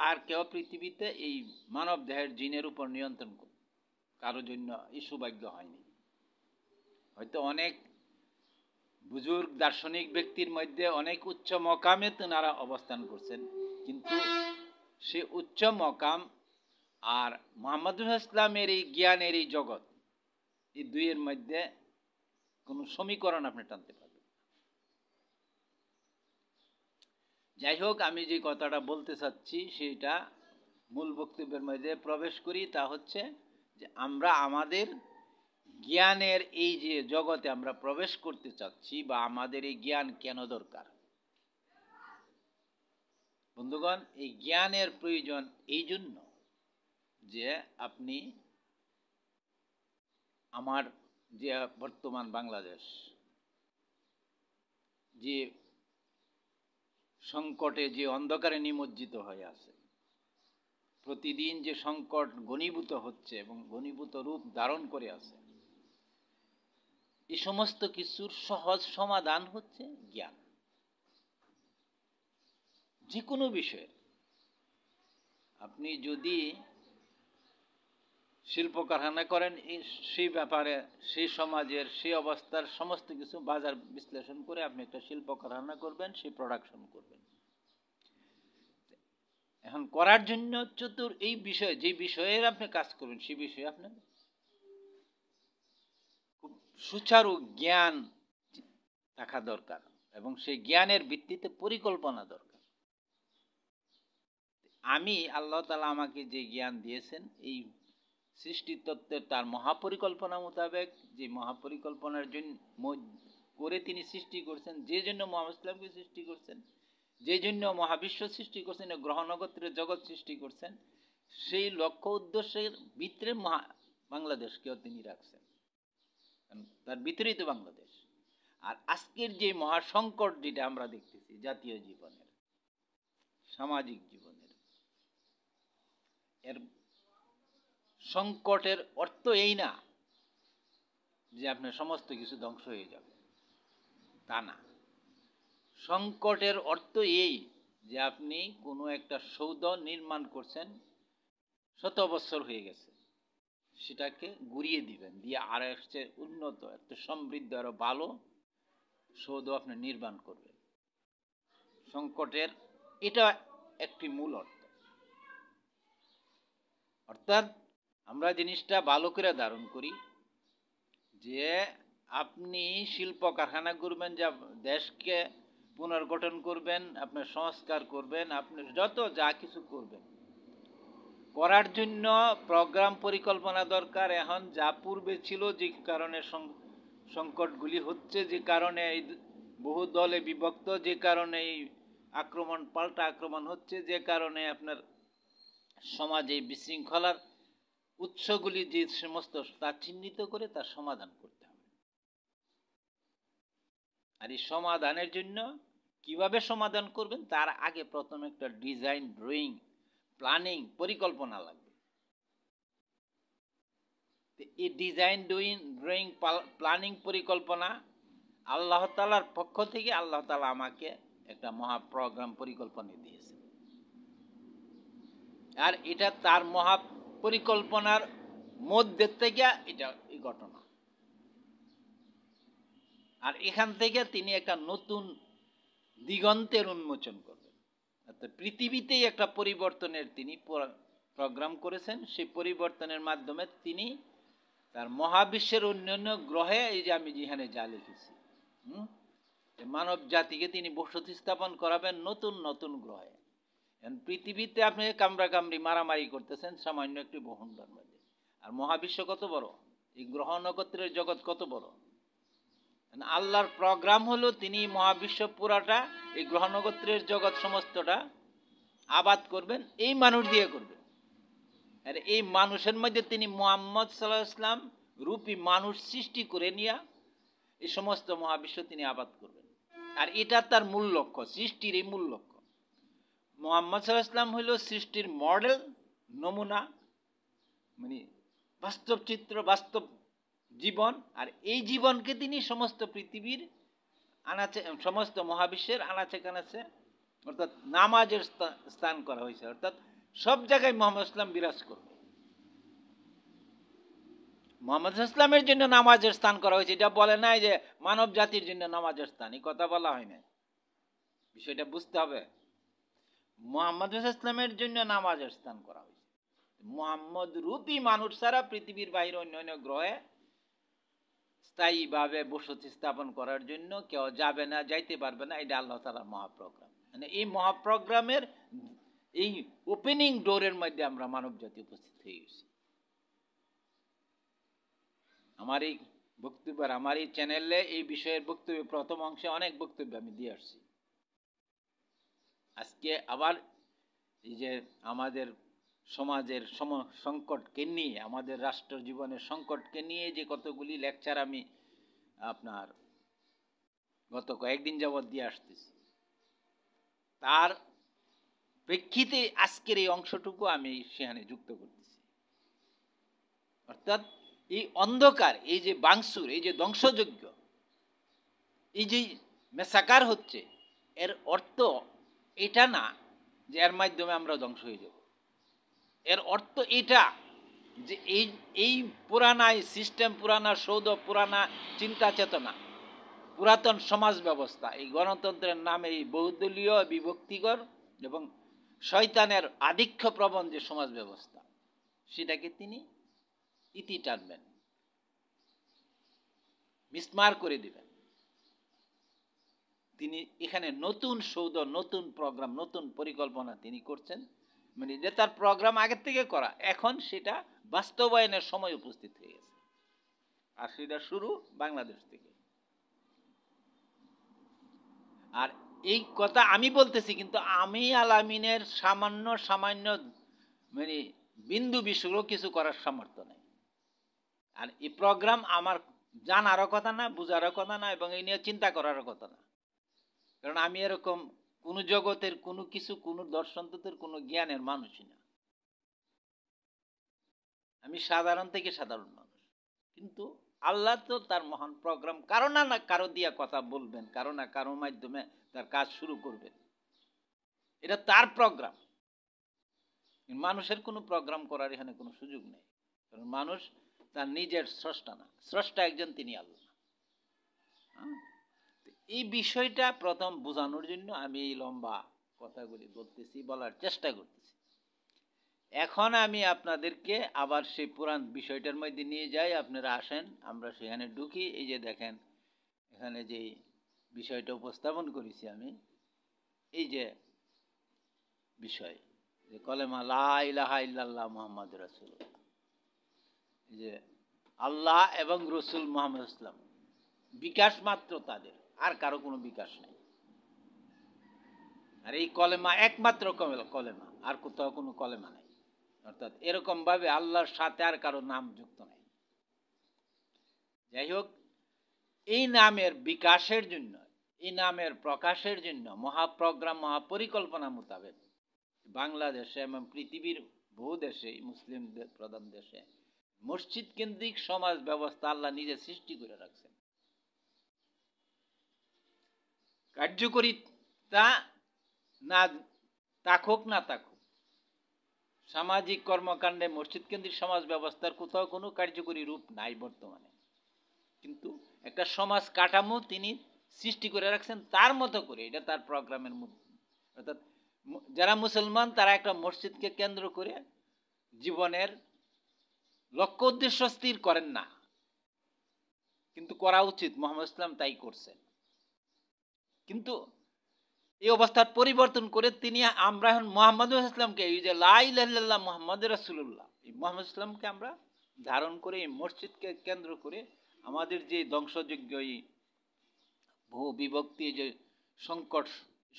আর কেউ পৃথিবীতে এই মানব দেহের জিনের উপর নিয়ন্ত্রণ করে কারোর জন্য এই সৌভাগ্য হয়নি। হয়তো অনেক বুজুর্গ দার্শনিক ব্যক্তির মধ্যে অনেক উচ্চ মকামে তারা অবস্থান করছেন, কিন্তু সে উচ্চ মকাম আর মোহাম্মদ ইসলামের এই জ্ঞানের এই জগৎ, এই দুইয়ের মধ্যে কোনো সমীকরণ আপনি টানতে পারবেন। যাই হোক, আমি যে কথাটা বলতে চাচ্ছি সেটা মূল বক্তব্যের মধ্যে প্রবেশ করি। তা হচ্ছে যে আমরা আমাদের জ্ঞানের এই যে জগতে আমরা প্রবেশ করতে চাচ্ছি, বা আমাদের এই জ্ঞান কেন দরকার। বন্ধুগণ, এই জ্ঞানের প্রয়োজন এই জন্য যে আপনি আমার যে বর্তমান বাংলাদেশ যে সংকটে, যে অন্ধকারে নিমজ্জিত হয়ে আছে, প্রতিদিন যে সংকট ঘনীভূত হচ্ছে এবং ঘনীভূত রূপ ধারণ করে আছে, এই সমস্ত কিছুর সহজ সমাধান হচ্ছে জ্ঞান। যে কোনো বিষয়ে আপনি যদি শিল্প কারখানা করেন, সেই ব্যাপারে সেই সমাজের সেই অবস্থার সমস্ত কিছু বাজার বিশ্লেষণ করে আপনি একটা শিল্প কারখানা করবেন, সেই প্রোডাকশন করবেন। এখন করার জন্য এই বিষয়ে যে বিষয়ের আপনি কাজ করবেন, সেই বিষয়ে আপনার খুব সুচারু জ্ঞান থাকা দরকার, এবং সেই জ্ঞানের ভিত্তিতে পরিকল্পনা দরকার। আমি আল্লাহ তাআলা আমাকে যে জ্ঞান দিয়েছেন, এই সৃষ্টি তত্ত্বের তার মহাপরিকল্পনা মোতাবেক, যে মহাপরিকল্পনার জন্য করে তিনি সৃষ্টি করছেন, যে জন্য মোহাম্মদ ইসলামকে সৃষ্টি করছেন, যে জন্য মহাবিশ্ব সৃষ্টি করছেন, গ্রহ নক্ষত্রের জগৎ সৃষ্টি করছেন, সেই লক্ষ্য উদ্দেশ্যের ভিতরে বাংলাদেশকেও তিনি রাখছেন। তার ভিতরেই তো বাংলাদেশ। আর আজকের যে মহাসংকট যেটা আমরা দেখতেছি, জাতীয় জীবনের, সামাজিক জীবনের, এর সংকটের অর্থ এই না যে আপনার সমস্ত কিছু ধ্বংস হয়ে যাবে, তা না। সংকটের অর্থ এই যে আপনি কোনো একটা সৌধ নির্মাণ করছেন, 100 বছর হয়ে গেছে, সেটাকে ঘুরিয়ে দিবেন, দিয়ে আর একটা উন্নত, একটা সমৃদ্ধ, আরো ভালো সৌধ আপনি নির্মাণ করবেন। সংকটের এটা একটি মূল অর্থ। অর্থাৎ আমরা জিনিসটা ভালো করে ধারণ করি যে আপনি শিল্প কারখানা করবেন, যা দেশকে পুনর্গঠন করবেন, আপনার সংস্কার করবেন, আপনি যা কিছু করবেন, করার জন্য প্রোগ্রাম পরিকল্পনা দরকার। এখন যা পূর্বে ছিল, যে কারণে সংকটগুলি হচ্ছে, যে কারণে এই বহু দলে বিভক্ত, যে কারণে এই পাল্টা আক্রমণ হচ্ছে, যে কারণে আপনার সমাজে বিশৃঙ্খলার উৎসগুলি যে সমস্ত, তা চিহ্নিত করে তার সমাধান করতে হবে। আর এই সমাধানের জন্য কিভাবে সমাধান করবেন, তার আগে প্রথমে একটা ডিজাইন, ড্রয়িং, প্ল্যানিং, পরিকল্পনা লাগবে। এই ডিজাইন, ড্রয়িং, প্ল্যানিং, পরিকল্পনা আল্লাহ তাআলার পক্ষ থেকে আল্লাহ তাআলা আমাকে একটা মহা প্রোগ্রাম পরিকল্পনা দিয়েছে। আর এটা তার মহা পরিকল্পনার মধ্যে থেকে এটা এই ঘটনা। আর এখান থেকে তিনি একটা নতুন দিগন্তের উন্মোচন করবেন। অর্থাৎ পৃথিবীতেই একটা পরিবর্তনের তিনি প্রোগ্রাম করেছেন। সেই পরিবর্তনের মাধ্যমে তিনি তার মহাবিশ্বের অন্যান্য গ্রহে, এই যে আমি যেখানে যা লিখেছি, মানব জাতিকে তিনি বসতি স্থাপন করাবেন নতুন নতুন গ্রহে। পৃথিবীতে আপনি কামড়াকামড়ি মারামারি করতেছেন সামান্য একটি ভূখণ্ডের মধ্যে, আর মহাবিশ্ব কত বড়, এই গ্রহ নক্ষত্রের জগৎ কত বড়। আল্লাহর প্রোগ্রাম হলো তিনি মহাবিশ্ব পুরাটা এই গ্রহ নক্ষত্রের জগৎ সমস্তটা আবাদ করবেন, এই মানুষ দিয়ে করবেন। আর এই মানুষের মধ্যে তিনি মুহাম্মদ সাল্লাল্লাহু আলাইহি ওয়াসাল্লাম রূপী মানুষ সৃষ্টি করে নিয়ে এই সমস্ত মহাবিশ্ব তিনি আবাদ করবেন। আর এটা তার মূল লক্ষ্য, সৃষ্টির এই মূল লক্ষ্য। মুহাম্মদ সাল্লাল্লাহু আলাইহি ওয়াসাল্লাম হইল সৃষ্টির মডেল, নমুনা, মানে বাস্তব চিত্র, বাস্তব জীবন। আর এই জীবনকে তিনি সমস্ত পৃথিবীর আনাচে, সমস্ত মহাবিশ্বের আনাচে কানাচে, অর্থাৎ নামাজের স্থান করা হয়েছে। অর্থাৎ সব জায়গায় মোহাম্মদ ইসলাম বিরাজ করবে। মোহাম্মদ ইসলামের জন্য নামাজের স্থান করা হয়েছে, এটা বলে নাই যে মানব জাতির জন্য নামাজের স্থান, এই কথা বলা হয় না। বিষয়টা বুঝতে হবে। মোহাম্মদ ইসলামের জন্য নামাজের স্থান করা হয়েছে। মোহাম্মদ রূপী মানুষ ছাড়া পৃথিবীর বাইরে অন্য অন্য গ্রহে স্থায়ীভাবে বসতি স্থাপন করার জন্য কেউ যাবে না, যাইতে পারবে না। এটা আল্লাহ তাআলার মহাপ্রোগ্রাম। মানে এই মহাপ্রোগ্রামের এই ওপেনিং ডোরের মধ্যে আমরা মানব জাতি উপস্থিত হয়ে গেছি। আমার এই বক্তব্য, আমার এই চ্যানেলে এই বিষয়ের বক্তব্য প্রথম অংশে অনেক বক্তব্য আমি দিয়ে আসছি। আজকে আবার এই যে আমাদের সমাজের সংকটকে নিয়ে, আমাদের রাষ্ট্র জীবনের সংকটকে নিয়ে যে কতগুলি লেকচার আমি আপনার গত কয়েকদিন যাবৎ দিয়ে আসতেছি, তার প্রেক্ষিতে আজকের এই অংশটুকু আমি সেখানে যুক্ত করতেছি। অর্থাৎ এই অন্ধকার, এই যে বাংসুর, এই যে ধ্বংসযজ্ঞ, এই যে মেসাকার হচ্ছে, এর অর্থ এটা না যে এর মাধ্যমে আমরা ধ্বংস হয়ে যাব। এর অর্থ এটা যে এই পুরানা সিস্টেম, পুরানা সৌধ, পুরানা চিন্তা চেতনা, পুরাতন সমাজ ব্যবস্থা, এই গণতন্ত্রের নামে এই বহুদলীয়, বিভক্তিকর এবং শয়তানের আধিক্য প্রবণ যে সমাজ ব্যবস্থা, সেটাকে তিনি ইতি টানবেন, মিসমার করে দিবেন। তিনি এখানে নতুন সৌধ, নতুন প্রোগ্রাম, নতুন পরিকল্পনা তিনি করছেন। মানে যে তার প্রোগ্রাম আগের থেকে করা, এখন সেটা বাস্তবায়নের সময় উপস্থিত হয়ে গেছে। আর সেটা শুরু বাংলাদেশ থেকে। আর এই কথা আমি বলতেছি, কিন্তু আমি আলামিনের সামান্য সামান্য মানে বিন্দু বিশুরও কিছু করার সামর্থ্য নেই। আর এই প্রোগ্রাম আমার জানারও কথা না, বুঝারও কথা না, এবং এই নিয়ে চিন্তা করারও কথা না। কারণ আমি এরকম কোন জগতের কোনো কিছু, কোন দর্শন তত্ত্বের কোনো জ্ঞানের মানুষই না। আমি সাধারণ থেকে সাধারণ মানুষ। কিন্তু আল্লাহ তো তার মহান প্রোগ্রাম কারো না কারো দিয়া কথা বলবেন, কারো না কারোর মাধ্যমে তার কাজ শুরু করবেন। এটা তার প্রোগ্রাম। মানুষের কোনো প্রোগ্রাম করার এখানে কোনো সুযোগ নেই। কারণ মানুষ তার নিজের স্রষ্টা না, স্রষ্টা একজন, তিনি আল্লাহ। এই বিষয়টা প্রথম বোঝানোর জন্য আমি এই লম্বা কথাগুলি বলতেছি, বলার চেষ্টা করতেছি। এখন আমি আপনাদেরকে আবার সেই পুরাণ বিষয়টার মধ্যে নিয়ে যাই। আপনারা আসেন, আমরা সেখানে ঢুকি। এই যে দেখেন, এখানে যে বিষয়টা উপস্থাপন করেছি আমি, এই যে বিষয়, যে কলেমা লা ইলাহা ইল্লাল্লাহ মুহাম্মাদুর রাসূলুল্লাহ, যে আল্লাহ এবং রসুল মুহাম্মদ ইসলাম, বিকাশ মাত্র তাদের, আর কারো কোনো বিকাশ নেই। আর এই কলেমা একমাত্র কলেমা, আর কোথাও কোনো কলেমা নেই। অর্থাৎ এরকম ভাবে আল্লাহর সাথে আর কারো নাম যুক্ত নেই। যাই হোক, এই নামের বিকাশের জন্য, এই নামের প্রকাশের জন্য মহাপ্রোগ্রাম, মহাপরিকল্পনা মোতাবেক বাংলাদেশে এবং পৃথিবীর বহু দেশে, মুসলিম প্রধান দেশে মসজিদ কেন্দ্রিক সমাজ ব্যবস্থা আল্লাহ নিজে সৃষ্টি করে রাখছেন। কার্যকরিতা না থাকুক না থাকুক, সামাজিক কর্মকাণ্ডে মসজিদ কেন্দ্রিক সমাজ ব্যবস্থার কোথাও কোনো কার্যকরী রূপ নাই বর্তমানে। কিন্তু একটা সমাজ কাঠামো তিনি সৃষ্টি করে রাখছেন তার মতো করে, এটা তার প্রোগ্রামের মধ্যে। অর্থাৎ যারা মুসলমান তারা একটা মসজিদকে কেন্দ্র করে জীবনের লক্ষ্য উদ্দেশ্য স্থির করেন না, কিন্তু করা উচিত। মুহাম্মদ ইসলাম তাই করছেন। কিন্তু এই অবস্থার পরিবর্তন করে তিনি, আমরা এখন মুহাম্মদ ইসলামকে, এই যে লা ইলাহা ইল্লাল্লাহ মুহাম্মদ রাসূলুল্লাহ, এই মুহাম্মদ ইসলামকে আমরা ধারণ করে এই মসজিদকে কেন্দ্র করে আমাদের যে ধ্বংসযোগ্য এই বহু বিভক্তি, যে সংকট,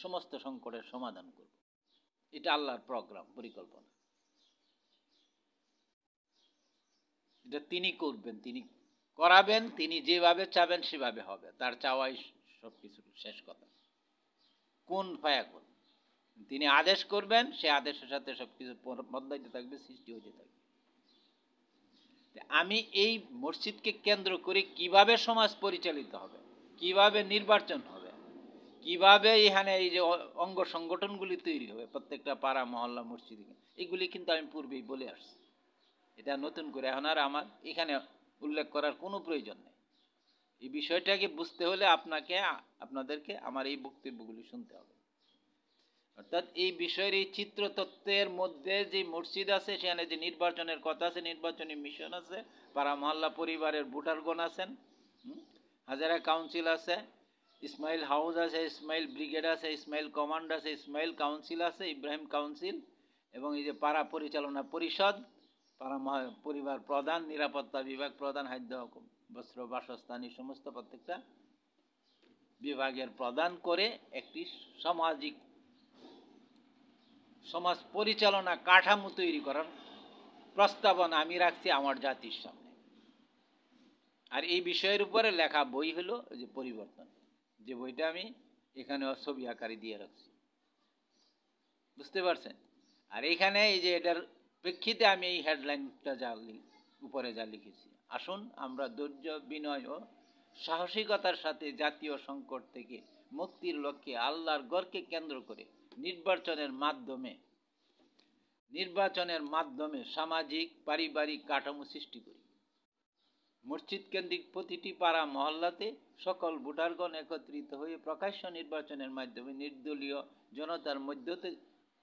সমস্ত সংকটের সমাধান করব। এটা আল্লাহর প্রোগ্রাম, পরিকল্পনা। এটা তিনি করবেন, তিনি করাবেন, তিনি যেভাবে চাবেন সেভাবে হবে। তার চাওয়াই সব কিছুর শেষ কথা। কোন ফায়াকুন, তিনি আদেশ করবেন, সে আদেশের সাথে সব কিছু বদলাইতে থাকবে, সৃষ্টি হইতে থাকবে। আমি এই মসজিদকে কেন্দ্র করে কিভাবে সমাজ পরিচালিত হবে, কিভাবে নির্বাচন হবে, কিভাবে এখানে এই যে অঙ্গ সংগঠনগুলি তৈরি হবে প্রত্যেকটা পাড়া মহল্লা মসজিদে, এগুলি কিন্তু আমি পূর্বেই বলে আসছি। এটা নতুন করে এখন আর আমার এখানে উল্লেখ করার কোনো প্রয়োজন নেই। এই বিষয়টাকে বুঝতে হলে আপনাদেরকে আমার এই বক্তব্যগুলি শুনতে হবে। অর্থাৎ এই বিষয়ের এই চিত্রতত্ত্বের মধ্যে যে মসজিদ আছে, সেখানে যে নির্বাচনের কথা আছে, নির্বাচনী মিশন আছে, পাড়া মহল্লা পরিবারের ভোটারগণ আছেন, হাজারা কাউন্সিল আছে, ইসমাইল হাউস আছে, ইসমাইল ব্রিগেড আছে, ইসমাইল কমান্ড আছে, ইসমাইল কাউন্সিল আছে, ইব্রাহিম কাউন্সিল, এবং এই যে পাড়া পরিচালনা পরিষদ, পাড়া পরিবার প্রধান, নিরাপত্তা বিভাগ প্রধান, খাদ্য বস্ত্র বাসস্থান, এই সমস্ত প্রত্যেকটা বিভাগের প্রদান করে একটি সমাজ পরিচালনা কাঠামো তৈরি করার প্রস্তাবনা আমি রাখছি আমার জাতির সামনে। আর এই বিষয়ের উপরে লেখা বই হলো যে পরিবর্তন, যে বইটা আমি এখানে ছবি আকারে দিয়ে রাখছি, বুঝতে পারছেন? আর এইখানে এই যে এটার প্রেক্ষিতে আমি এই হেডলাইনটা উপরে যা লিখেছি, আসুন আমরা ধৈর্য, বিনয় ও সাহসিকতার সাথে জাতীয় সংকট থেকে মুক্তির লক্ষ্যে আল্লাহর ঘরকে কেন্দ্র করে নির্বাচনের মাধ্যমে সামাজিক পারিবারিক কাঠামো সৃষ্টি করি। মসজিদ কেন্দ্রিক প্রতিটি পাড়া মহল্লাতে সকল ভোটারগণ একত্রিত হয়ে প্রকাশ্য নির্বাচনের মাধ্যমে নির্দলীয় জনতার মধ্য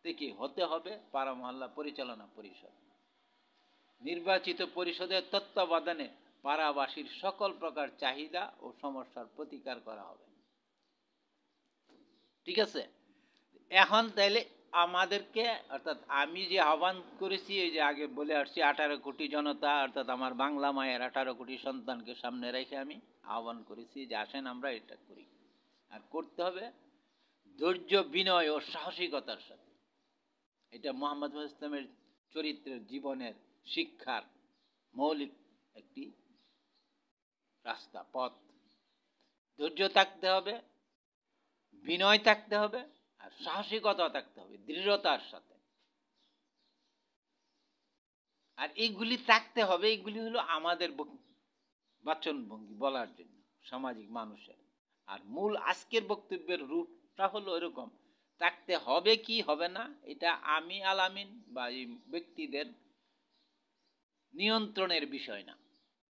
থেকে হতে হবে পাড়া মহল্লা পরিচালনা পরিষদ। নির্বাচিত পরিষদের তত্ত্বাবধানে পাড়াবাসীর সকল প্রকার চাহিদা ও সমস্যার প্রতিকার করা হবে। ঠিক আছে? এখন তাইলে আমাদেরকে, অর্থাৎ আমি যে আহ্বান করেছি, এই যে আগে বলে আসছি 18 কোটি জনতা, অর্থাৎ আমার বাংলা মায়ের 18 কোটি সন্তানকে সামনে রেখে আমি আহ্বান করেছি যে আসেন আমরা এটা করি। আর করতে হবে ধৈর্য, বিনয় ও সাহসিকতার সাথে। এটা মুহাম্মদ ইসলামের চরিত্রের, জীবনের, শিক্ষার মৌলিক একটি রাস্তা, পথ। ধৈর্য থাকতে হবে, বিনয় থাকতে হবে, আর সাহসিকতা থাকতে হবে দৃঢ়তার সাথে। আর এইগুলি থাকতে হবে, এইগুলি হলো আমাদের বাচনভঙ্গি বলার জন্য সামাজিক মানুষের। আর মূল আজকের বক্তব্যের রূপটা হলো এরকম, থাকতে হবে কি হবে না এটা আমি আলামিন বা এই ব্যক্তিদের নিয়ন্ত্রণের বিষয় না।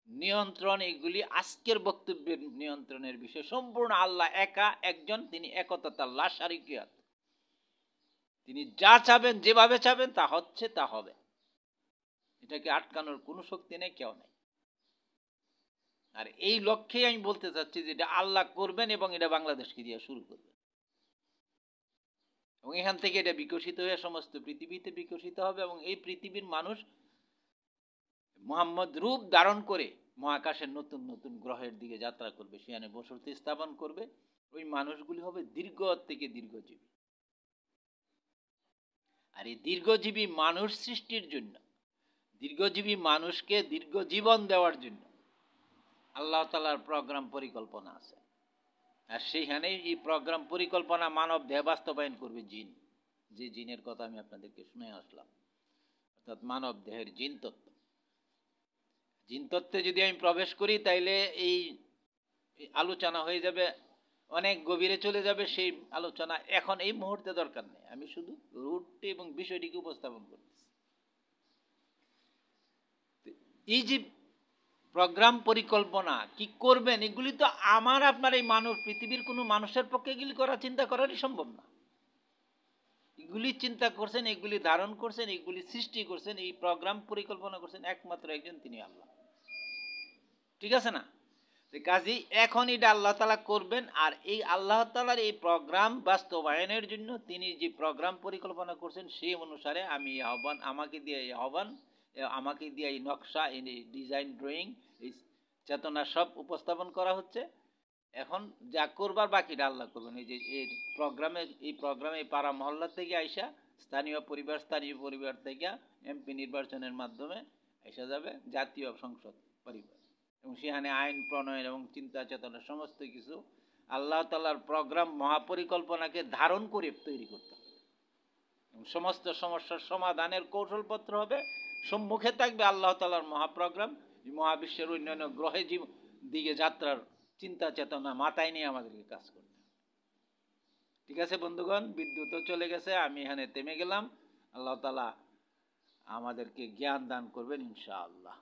নিয়ন্ত্রণ, এগুলি আজকের বক্তব্যের নিয়ন্ত্রণের বিষয় সম্পূর্ণ আল্লাহ একা একজন, তিনি একতা, লা শারিকিয়াত। তিনি যা চাবেন, যেভাবে চাবেন তা হচ্ছে, তা হবে। এটাকে আটকানোর কোনো শক্তি নেই, কেউ নেই। আর এই লক্ষ্যেই আমি বলতে চাচ্ছি যে এটা আল্লাহ করবেন এবং এটা বাংলাদেশকে দিয়ে শুরু করবেন, এবং এখান থেকে এটা বিকশিত হয়ে সমস্ত পৃথিবীতে বিকশিত হবে। এবং এই পৃথিবীর মানুষ মুহাম্মদ রূপ ধারণ করে মহাকাশের নতুন নতুন গ্রহের দিকে যাত্রা করবে, সেখানে বসতি স্থাপন করবে। ওই মানুষগুলি হবে দীর্ঘ থেকে দীর্ঘজীবী। আর এই দীর্ঘজীবী মানুষ সৃষ্টির জন্য, দীর্ঘজীবী মানুষকে দীর্ঘ জীবন দেওয়ার জন্য আল্লাহ তাআলার প্রোগ্রাম, পরিকল্পনা আছে। আর সেইখানে এই প্রোগ্রাম পরিকল্পনা মানব দেহ বাস্তবায়ন করবে জিন, যে জিনের কথা আমি আপনাদেরকে শুনে আসলাম, অর্থাৎ মানব দেহের জিন তত্ত্ব। জিন তত্ত্বে যদি আমি প্রবেশ করি তাইলে এই আলোচনা হয়ে যাবে, অনেক গভীরে চলে যাবে। সেই আলোচনা এখন এই মুহূর্তে দরকার নেই, আমি শুধু রুটটি এবং বিষয়টিকে উপস্থাপন করতেছি। এই যে প্রোগ্রাম, পরিকল্পনা কি করবেন, এগুলি তো আমার আপনার এই মানব পৃথিবীর কোনো মানুষের পক্ষে এগুলি চিন্তা করারই সম্ভব না। এগুলি চিন্তা করছেন, এগুলি ধারণ করছেন, এগুলি সৃষ্টি করছেন, এই প্রোগ্রাম পরিকল্পনা করছেন একমাত্র একজন, তিনি আল্লাহ। ঠিক আছে না? কাজী এখন এটা আল্লাহ তাআলা করবেন। আর এই আল্লাহ তাআলার এই প্রোগ্রাম বাস্তবায়নের জন্য তিনি যে প্রোগ্রাম পরিকল্পনা করছেন, সেই অনুসারে আমি আহ্বান, আমাকে দিয়ে এই আহ্বান, আমাকে দিয়ে এই নকশা, এই ডিজাইন, ড্রয়িং, এই চেতনা সব উপস্থাপন করা হচ্ছে। এখন যা করবার বাকিটা আল্লাহ করবেন। এই যে এই প্রোগ্রামে পাড়া মহল্লা থেকে আইসা স্থানীয় পরিবার থেকে এমপি নির্বাচনের মাধ্যমে এসে যাবে জাতীয় সংসদ পরিবার, এবং সেখানে আইন প্রণয়ন এবং চিন্তা চেতনা সমস্ত কিছু আল্লাহ তাআলার প্রোগ্রাম মহাপরিকল্পনাকে ধারণ করে তৈরি করতে হবে। এবং সমস্ত সমস্যার সমাধানের কৌশলপত্র হবে, সম্মুখে থাকবে আল্লাহ তাআলার মহাপ্রোগ্রাম, মহাবিশ্বের অন্যান্য গ্রহে দিকে যাত্রার চিন্তা চেতনা মাথায় নিয়ে আমাদেরকে কাজ করতে হবে। ঠিক আছে বন্ধুগণ, বিদ্যুৎও চলে গেছে, আমি এখানে থেমে গেলাম। আল্লাহ তাআলা আমাদেরকে জ্ঞান দান করবেন ইনশাআল্লাহ।